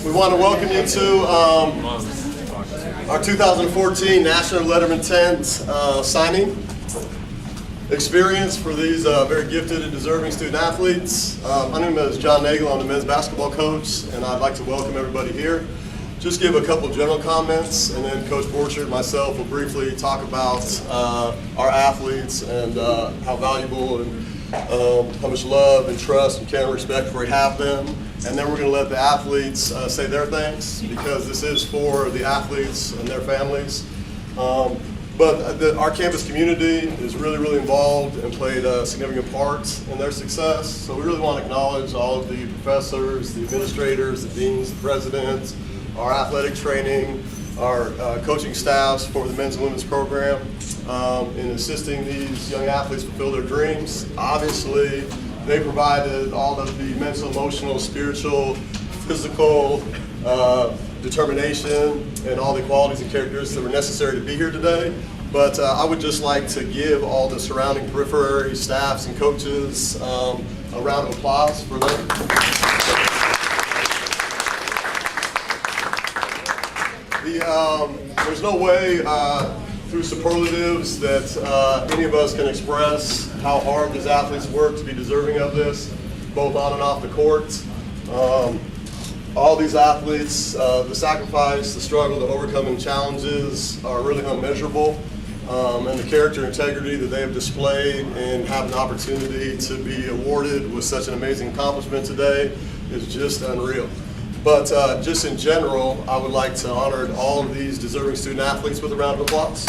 We want to welcome you to our 2014 National Letter of Intent signing experience for these very gifted and deserving student athletes. My name is John Nagel. I'm the men's basketball coach, and I'd like to welcome everybody here. Just give a couple general comments, and then Coach Borchert and myself will briefly talk about our athletes and how valuable and how much love and trust and care and respect we have them. And then we're going to let the athletes say their thanks, because this is for the athletes and their families. But our campus community is really involved and played a significant part in their success. So we really want to acknowledge all of the professors, the administrators, the deans, the presidents, our athletic training, our coaching staffs for the men's and women's program in assisting these young athletes fulfill their dreams. Obviously, they provided all of the mental, emotional, spiritual, physical determination and all the qualities and characteristics that were necessary to be here today. But I would just like to give all the surrounding periphery staffs and coaches a round of applause for them. There's no way through superlatives that any of us can express how hard these athletes work to be deserving of this, both on and off the court. All these athletes, the sacrifice, the struggle, the overcoming challenges are really unmeasurable. And the character and integrity that they have displayed and have an opportunity to be awarded with such an amazing accomplishment today is just unreal. But just in general, I would like to honor all of these deserving student athletes with a round of applause.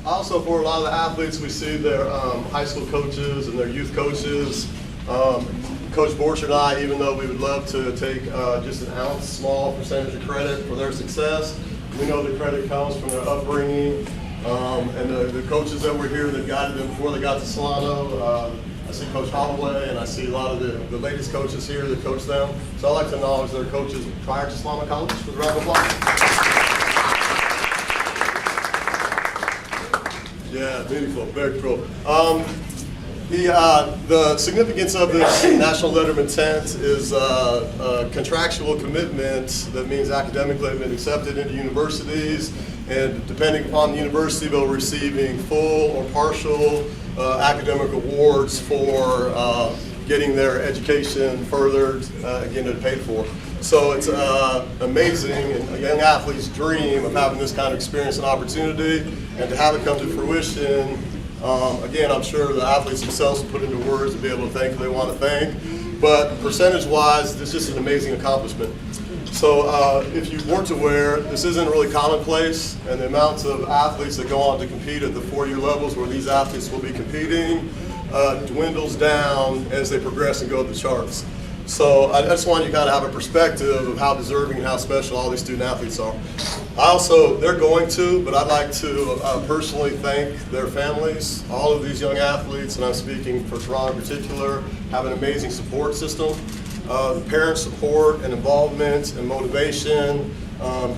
Also, for a lot of the athletes, we see their high school coaches and their youth coaches. Coach Borchert and I, even though we would love to take just an ounce, small percentage of credit for their success, we know the credit comes from their upbringing and the coaches that were here that guided them before they got to Solano. I see Coach Holloway, and I see a lot of the latest coaches here that coach them. So I'd like to acknowledge their coaches prior to Solano College with a round of applause. Yeah, beautiful, very cool. The significance of this National Letter of Intent is a contractual commitment that means academically they've been accepted into universities, and depending upon the university, they'll be receiving full or partial academic awards for getting their education furthered, again, and paid for. So it's amazing and a young athlete's dream of having this kind of experience and opportunity, and to have it come to fruition. Again, I'm sure the athletes themselves will put into words to be able to thank who they want to thank, but percentage-wise, this is just an amazing accomplishment. So if you weren't aware, this isn't really commonplace, and the amounts of athletes that go on to compete at the 4-year levels where these athletes will be competing dwindles down as they progress and go up the charts. So I just want you to kind of have a perspective of how deserving and how special all these student athletes are. They're going to, but I'd like to personally thank their families. All of these young athletes, and I'm speaking for Toronto in particular, have an amazing support system. The parent support and involvement and motivation,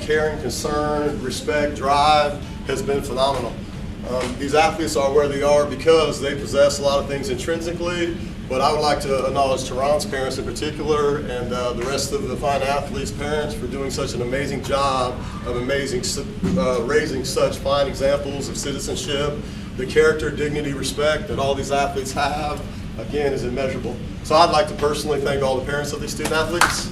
caring, concern, respect, drive has been phenomenal. These athletes are where they are because they possess a lot of things intrinsically, but I would like to acknowledge Toronto's parents in particular and the rest of the fine athletes' parents for doing such an amazing job of raising such fine examples of citizenship. The character, dignity, respect that all these athletes have, again, is immeasurable. So I'd like to personally thank all the parents of these student athletes.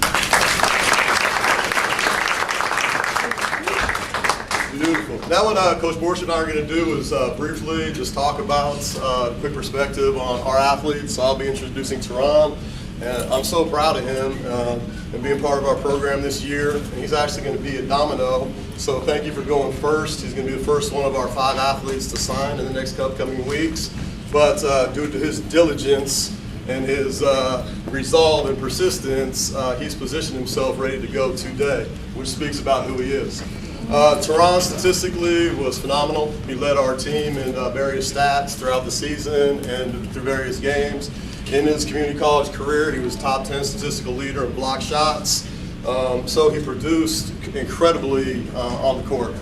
Beautiful. Now what Coach Borchert and I are going to do is briefly just talk about a quick perspective on our athletes. I'll be introducing Teron, and I'm so proud of him and being part of our program this year. And he's actually going to be a domino, so thank you for going first. He's going to be the first one of our 5 athletes to sign in the next upcoming weeks. But due to his diligence and his resolve and persistence, he's positioned himself ready to go today, which speaks about who he is. Teron statistically was phenomenal. He led our team in various stats throughout the season and through various games. In his community college career, he was top 10 statistical leader in block shots. So he produced incredibly on the court.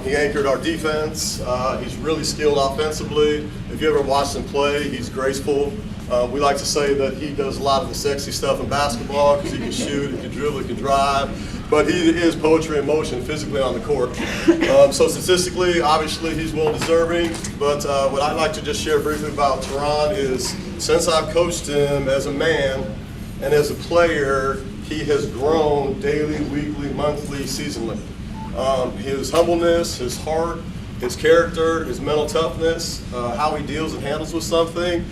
He anchored our defense. He's really skilled offensively. If you ever watched him play, he's graceful. We like to say that he does a lot of the sexy stuff in basketball because he can shoot, he can dribble, he can drive, but he is poetry in motion physically on the court. So statistically, obviously, he's well deserving, but what I'd like to just share briefly about Teron is since I've coached him as a man and as a player, he has grown daily, weekly, monthly, seasonally. His humbleness, his heart, his character, his mental toughness, how he deals and handles with something.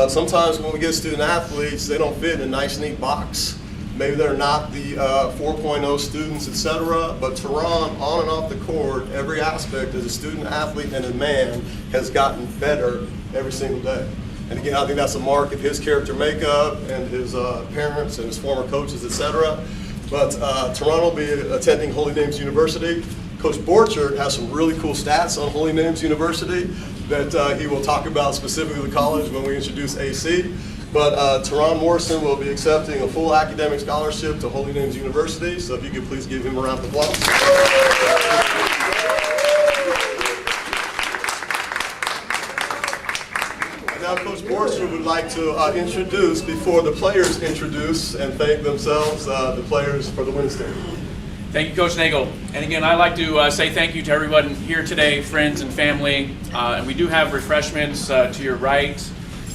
Sometimes when we get student athletes, they don't fit in a nice, neat box. Maybe they're not the 4.0 students, etc. But Teron, on and off the court, every aspect as a student athlete and a man has gotten better every single day. And again, I think that's a mark of his character makeup and his parents and his former coaches, etc. But Teron will be attending Holy Names University. Coach Borchert has some really cool stats on Holy Names University that he will talk about specifically the college when we introduce AC. But Teron Morrison will be accepting a full academic scholarship to Holy Names University. So if you could please give him a round of applause. And now Coach Borchert would like to introduce, before the players introduce and thank themselves, the players for the Wednesday. Thank you, Coach Nagel. And again, I'd like to say thank you to everyone here today, friends and family. And we do have refreshments to your right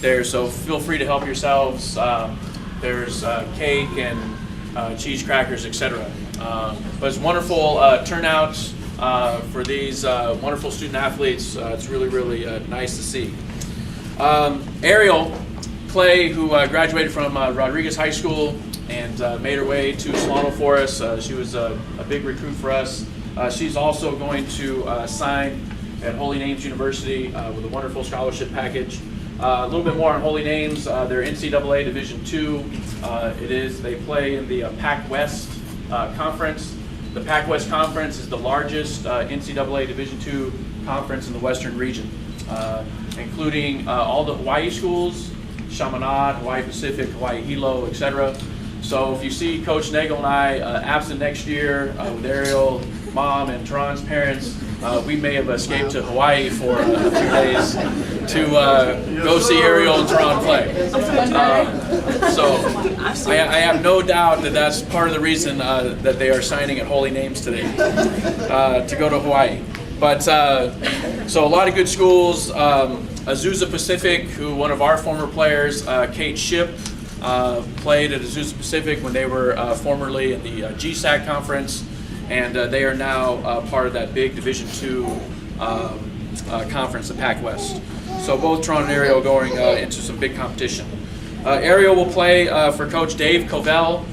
there, so feel free to help yourselves. There's cake and cheese crackers, etc. But it's wonderful turnout for these wonderful student athletes. It's really, really nice to see. Ariel Clay, who graduated from Rodriguez High School and made her way to Solano for us. She was a big recruit for us. She's also going to sign at Holy Names University with a wonderful scholarship package. A little bit more on Holy Names. They're NCAA Division II. They play in the Pac West Conference. The Pac West Conference is the largest NCAA Division II conference in the Western region, including all the Hawaii schools, Chaminade, Hawaii Pacific, Hawaii Hilo, etc. So if you see Coach Nagel and I absent next year with Ariel, Mom, and Teron's parents, we may have escaped to Hawaii for a few days to go see Ariel and Teron play. So I have no doubt that that's part of the reason that they are signing at Holy Names today to go to Hawaii. But so a lot of good schools. Azusa Pacific, who one of our former players, Kate Ship, played at Azusa Pacific when they were formerly in the GSAC conference, and they are now part of that big Division II conference, the Pac West. So both Teron and Ariel going into some big competition. Ariel will play for Coach Dave Covell.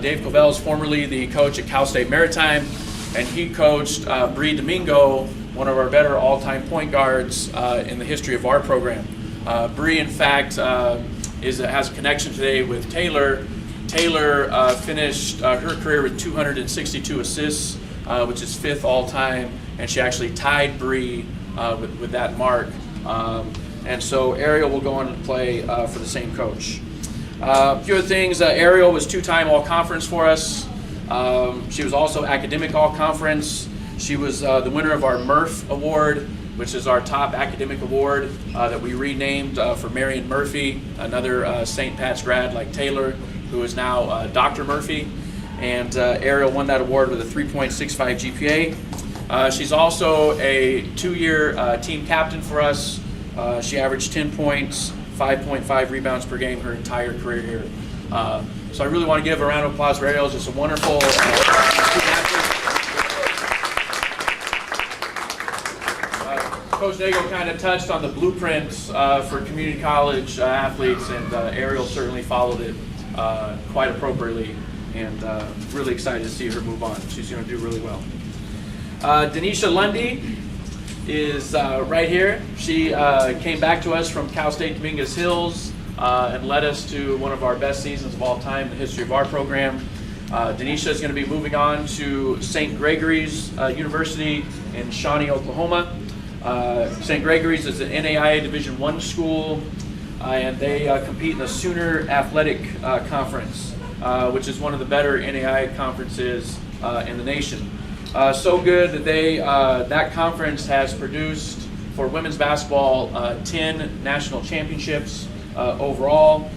Dave Covell is formerly the coach at Cal State Maritime, and he coached Bree Domingo, one of our better all-time point guards in the history of our program. Bree, in fact, has a connection today with Taylor. Taylor finished her career with 262 assists, which is 5th all-time, and she actually tied Bree with that mark. And so Ariel will go on to play for the same coach. A few other things, Ariel was 2-time all-conference for us. She was also academic all-conference. She was the winner of our Murph Award, which is our top academic award that we renamed for Marion Murphy, another St. Pat's grad like Taylor, who is now Dr. Murphy. And Ariel won that award with a 3.65 GPA. She's also a 2-year team captain for us. She averaged 10 points, 5.5 rebounds per game her entire career here. So I really want to give a round of applause for Ariel. Just a wonderful student athlete. Coach Nagel kind of touched on the blueprints for community college athletes, and Ariel certainly followed it quite appropriately, and really excited to see her move on. She's going to do really well. Denisha Lundy is right here. She came back to us from Cal State Dominguez Hills and led us to one of our best seasons of all time in the history of our program. Denisha is going to be moving on to St. Gregory's University in Shawnee, Oklahoma. St. Gregory's is an NAIA Division I school, and they compete in the Sooner Athletic Conference, which is one of the better NAIA conferences in the nation. So good that that conference has produced for women's basketball 10 national championships, overall,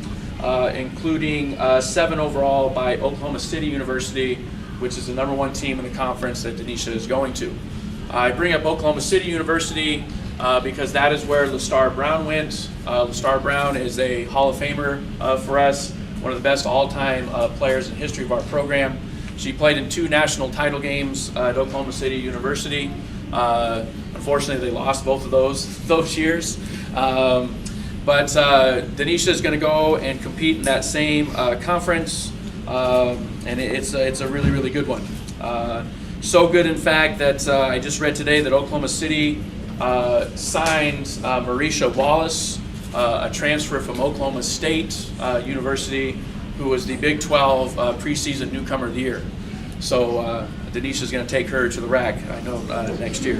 including 7 overall by Oklahoma City University, which is the #1 team in the conference that Denisha is going to. I bring up Oklahoma City University because that is where LaStar Brown went. LaStar Brown is a Hall of Famer for us, one of the best all-time players in the history of our program. She played in 2 national title games at Oklahoma City University. Unfortunately, they lost both of those years. But Denisha is going to go and compete in that same conference, and it's a really, really good one. So good, in fact, that I just read today that Oklahoma City signed Marisha Wallace, a transfer from Oklahoma State University, who was the Big 12 preseason newcomer of the year. So Denisha's going to take her to the rack, I know, next year.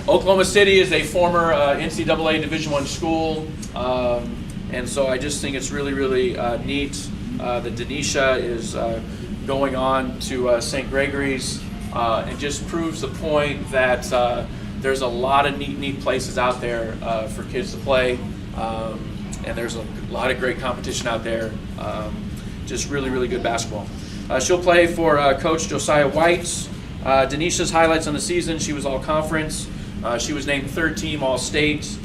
Oklahoma City is a former NCAA Division I school, and so I just think it's really, really neat that Denisha is going on to St. Gregory's, and just proves the point that there's a lot of neat places out there for kids to play, and there's a lot of great competition out there. Just really, really good basketball. She'll play for Coach Josiah White. Denisha's highlights on the season: she was all conference. She was named 3rd team All-State.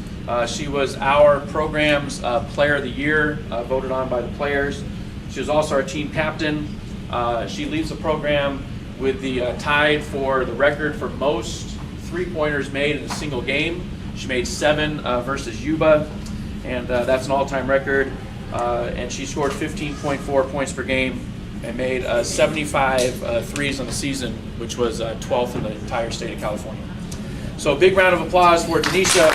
She was our program's Player of the Year, voted on by the players. She was also our team captain. She leads the program with the tied for the record for most 3-pointers made in a single game. She made 7 versus Yuba, and that's an all-time record. And she scored 15.4 points per game and made 75 threes on the season, which was 12th in the entire state of California. So a big round of applause for Denisha.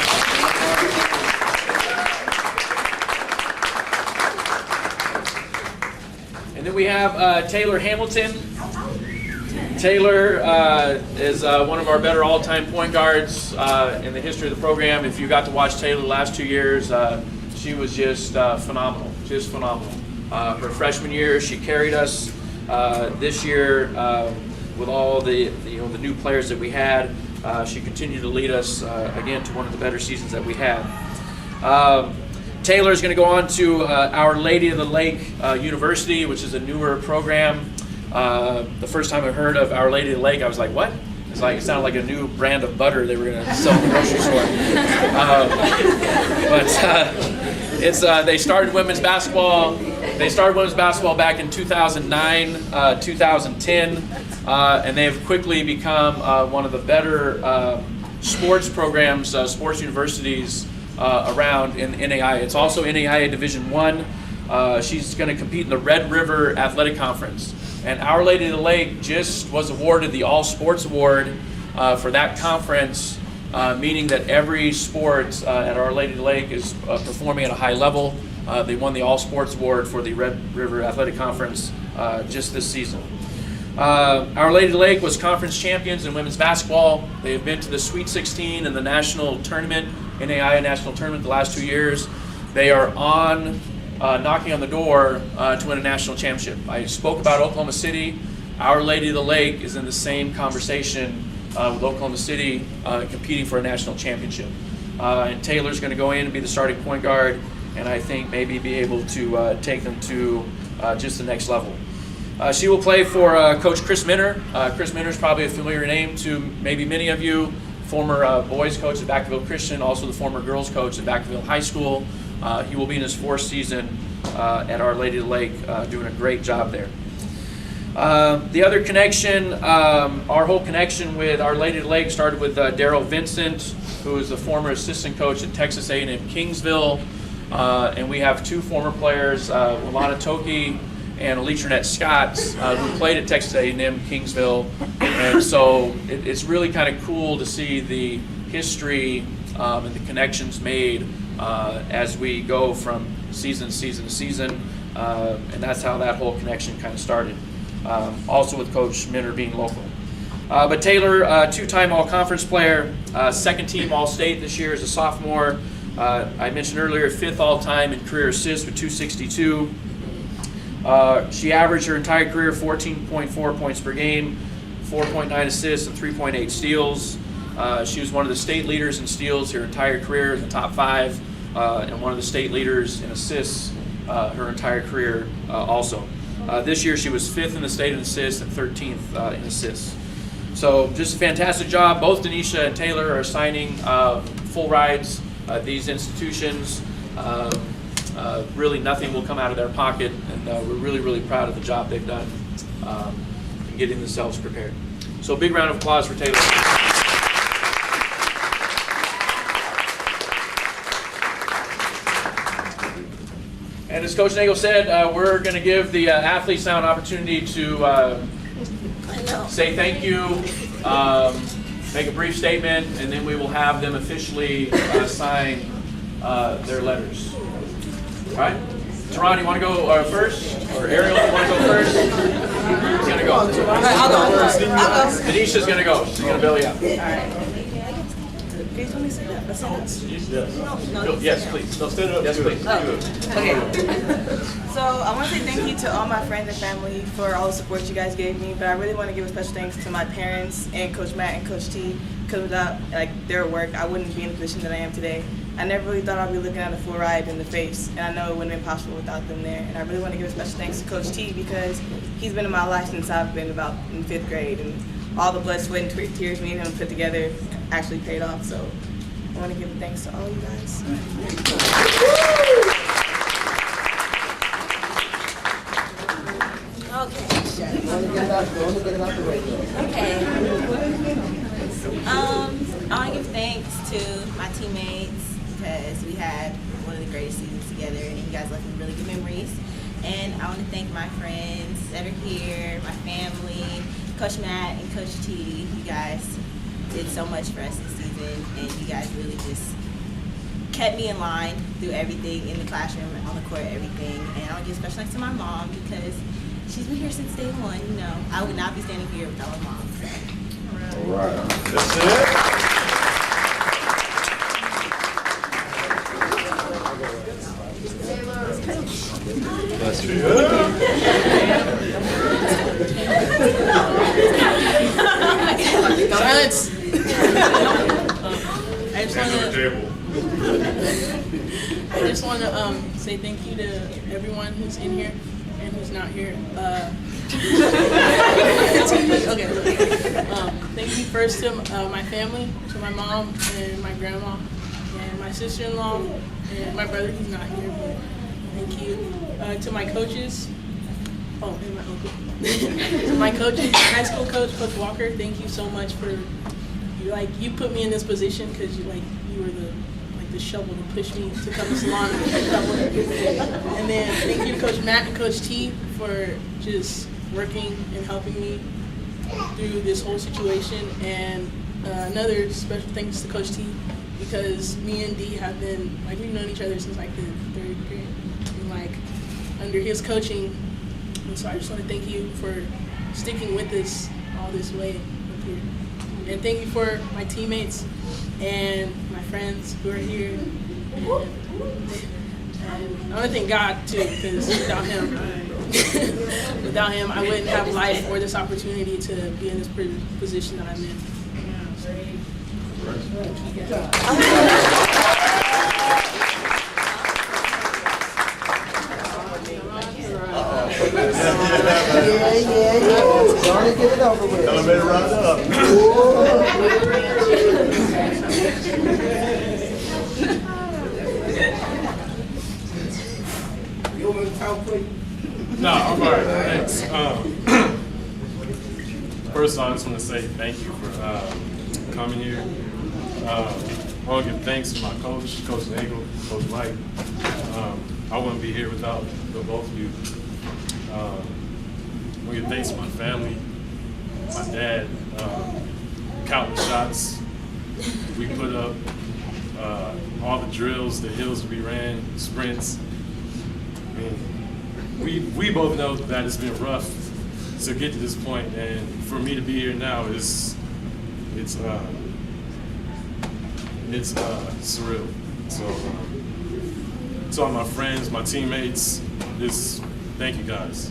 And then we have Taylor Hamilton. Taylor is one of our better all-time point guards in the history of the program. If you got to watch Taylor the last 2 years, she was just phenomenal, just phenomenal. Her freshman year, she carried us. This year, with all the new players that we had, she continued to lead us again to one of the better seasons that we had. Taylor is going to go on to Our Lady of the Lake University, which is a newer program. The first time I heard of Our Lady of the Lake, I was like, what? It sounded like a new brand of butter they were going to sell in the grocery store. They started women's basketball. They started women's basketball back in 2009, 2010, and they have quickly become one of the better sports programs, sports universities around in NAIA. It's also NAIA Division I. She's going to compete in the Red River Athletic Conference. And Our Lady of the Lake just was awarded the All Sports Award for that conference, meaning that every sport at Our Lady of the Lake is performing at a high level. They won the All Sports Award for the Red River Athletic Conference just this season. Our Lady of the Lake was conference champions in women's basketball. They have been to the Sweet 16 and the national tournament, NAIA national tournament, the last 2 years. They are knocking on the door to win a national championship. I spoke about Oklahoma City. Our Lady of the Lake is in the same conversation with Oklahoma City competing for a national championship. And Taylor's going to go in and be the starting point guard, and I think maybe be able to take them to just the next level. She will play for Coach Chris Minner. Chris Minner is probably a familiar name to maybe many of you. Former boys coach at Vacaville Christian, also the former girls coach at Vacaville High School. He will be in his 4th season at Our Lady of the Lake, doing a great job there. The other connection, our whole connection with Our Lady of the Lake started with Daryl Vincent, who is the former assistant coach at Texas A&M Kingsville. And we have 2 former players, Alana Toki and Alitrinette Scott, who played at Texas A&M Kingsville. And so it's really kind of cool to see the history and the connections made as we go from season to season, and that's how that whole connection kind of started. Also with Coach Minner being local. But Taylor, 2-time all-conference player, 2nd team All-State this year as a sophomore. I mentioned earlier, 5th all-time in career assists with 262. She averaged her entire career 14.4 points per game, 4.9 assists, and 3.8 steals. She was one of the state leaders in steals her entire career, in the top 5. and one of the state leaders in assists her entire career also. This year she was 5th in the state in assists and 13th in assists. So just a fantastic job. Both Denisha and Taylor are signing full rides at these institutions. Really nothing will come out of their pocket, and we're really, really proud of the job they've done in getting themselves prepared. So a big round of applause for Taylor. And as Coach Nagel said, we're going to give the athletes now an opportunity to say thank you, make a brief statement, and then we will have them officially sign their letters. All right? Teron, you want to go first? Or Ariel, you want to go first? Who's going to go? I'll go. Denisha's going to go. She's going to belly up. All right. Please let me say that. A sentence. Yes, please. No, stand up. Yes, please. Okay. So I want to say thank you to all my friends and family for all the support you guys gave me, but I really want to give a special thanks to my parents and Coach Matt and Coach T, because without their work, I wouldn't be in the position that I am today. I never really thought I'd be looking at a full ride in the face, and I know it wouldn't have been possible without them there. And I really want to give a special thanks to Coach T, because he's been in my life since I've been about in 5th grade, and all the blood, sweat, and tears me and him put together actually paid off. So I want to give thanks to all you guys. Okay. I want to give thanks to my teammates because we had one of the greatest seasons together, and you guys left me really good memories. And I want to thank my friends that are here, my family, Coach Matt and Coach T. You guys did so much for us this season, and you guys really just kept me in line through everything in the classroom, on the court, everything. And I want to give special thanks to my mom because she's been here since day one. You know, I would not be standing here without my mom. So. All right. That's it. That's Silence. I just want to say thank you to everyone who's in here and who's not here. Thank you first to my family, to my mom and my grandma and my sister-in-law and my brother who's not here. But thank you to my coaches. Oh, and my uncle. To my coaches, high school coach, Coach Walker. Thank you so much for you put me in this position because you were the shovel to push me to come to Solano. And then thank you to Coach Matt and Coach T for just working and helping me through this whole situation. And another special thanks to Coach T because me and D have been we've known each other since the 3rd grade and under his coaching. And so I just want to thank you for sticking with us all this way up here. And thank you for my teammates and my friends who are here. And I want to thank God too, because without him, I wouldn't have life or this opportunity to be in this position that I'm in. Johnny, get it over with. Elevator ride up. You want me to talk quick? No, I'm all right. Thanks. First of all, I just want to say thank you for coming here. I want to give thanks to my coach, Coach Nagel, Coach Mike. I wouldn't be here without the both of you. I want to give thanks to my family, my dad, countless shots we put up, all the drills, the hills we ran, sprints. I mean, we both know that it's been rough to get to this point, and for me to be here now it's surreal. So to all my friends, my teammates, thank you guys.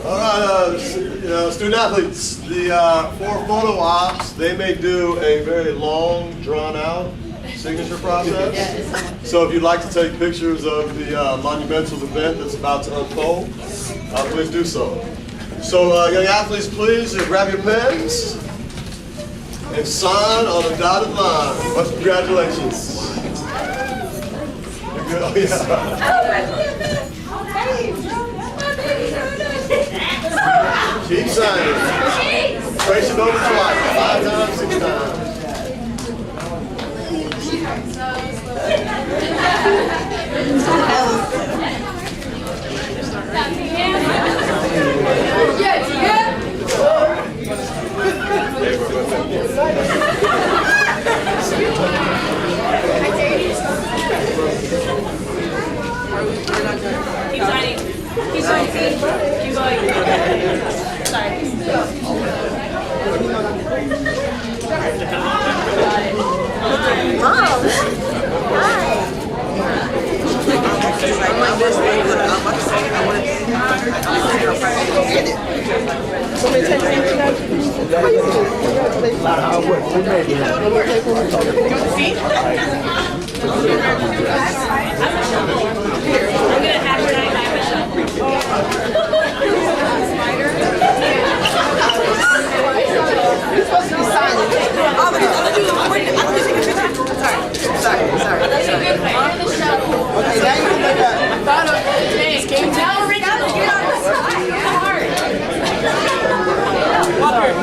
All right, student athletes, the for photo ops, they may do a very long, drawn-out signature process. So if you'd like to take pictures of the monumental event that's about to unfold, please do so. So young athletes, please grab your pens and sign on the dotted line. Much congratulations. You're good? Oh, yeah. Keep signing. Trace it over twice, 5 times, 6 times. Keep signing. Keep signing. Keep going. Sorry.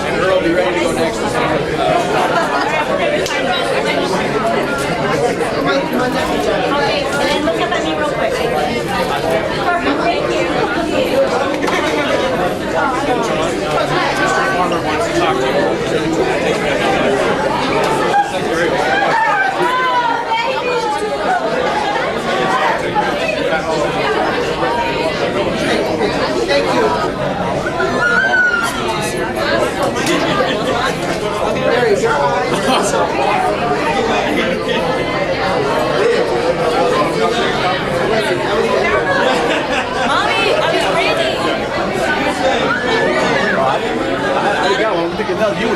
And Earl, be ready to go next. Look up at me real quick. Thank you. Farmer wants to talk to Mommy, I was ready. I got one. I'm thinking that was you.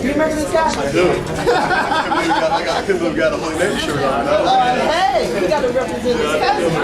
You remember this guy? I do. I couldn't believe we got a Holy Name shirt on. Hey, we got to represent this cousin.